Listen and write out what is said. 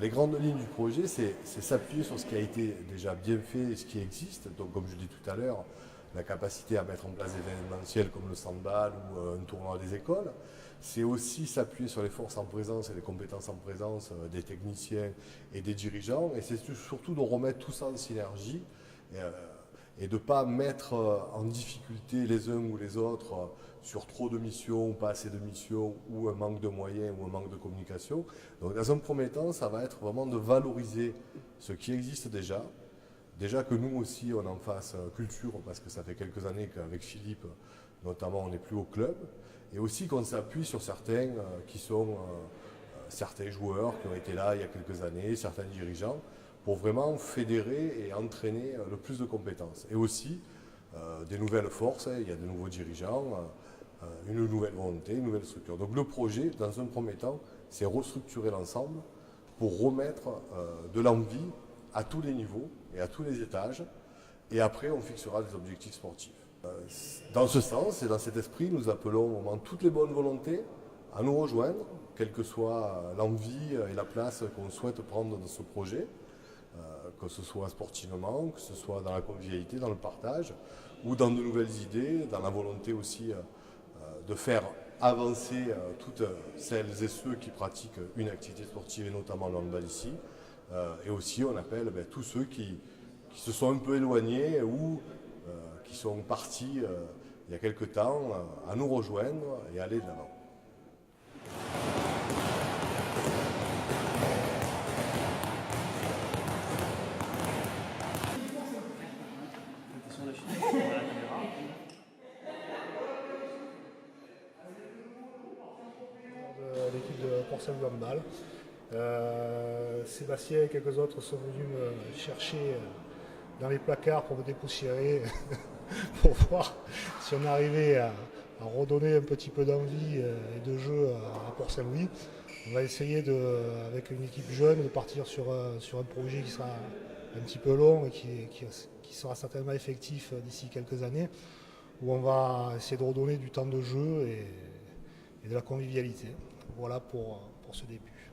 les grandes lignes du projet, c'est s'appuyer sur ce qui a été déjà bien fait et ce qui existe. Donc, comme je l'ai dit tout à l'heure, la capacité à mettre en place des événementiels comme le handball ou un tournoi des écoles. C'est aussi s'appuyer sur les forces en présence et les compétences en présence des techniciens et des dirigeants. Et c'est surtout de remettre tout ça en synergie et de ne pas mettre en difficulté les uns ou les autres sur trop de missions, pas assez de missions, ou un manque de moyens, ou un manque de communication. Donc dans un premier temps, ça va être vraiment de valoriser ce qui existe déjà. Déjà que nous aussi, on en fasse culture, parce que ça fait quelques années qu'avec Philippe, notamment, on n'est plus au club. Et aussi qu'on s'appuie sur certains qui sont certains joueurs qui ont été là il y a quelques années, certains dirigeants, pour vraiment fédérer et entraîner le plus de compétences. Et aussi des nouvelles forces, il y a de nouveaux dirigeants, une nouvelle volonté, une nouvelle structure. Donc le projet, dans un premier temps, c'est restructurer l'ensemble pour remettre de l'envie à tous les niveaux et à tous les étages. Et après, on fixera des objectifs sportifs. Dans ce sens et dans cet esprit, nous appelons vraiment toutes les bonnes volontés à nous rejoindre, quelle que soit l'envie et la place qu'on souhaite prendre dans ce projet, que ce soit sportivement, que ce soit dans la convivialité, dans le partage, ou dans de nouvelles idées, dans la volonté aussi de faire avancer toutes celles et ceux qui pratiquent une activité sportive, et notamment le handball ici. Et aussi, on appelle tous ceux qui se sont un peu éloignés ou qui sont partis il y a quelque temps à nous rejoindre et aller de l'avant. L'équipe de Port-Saint-Louis handball. Sébastien et quelques autres sont venus me chercher dans les placards pour me dépoussiérer pour voir si on arrivait à redonner un petit peu d'envie et de jeu à Port-Saint-Louis. On va essayer avec une équipe jeune de partir sur un projet qui sera un petit peu long et qui sera certainement effectif d'ici quelques années, où on va essayer de redonner du temps de jeu et de la convivialité. Voilà pour ce début.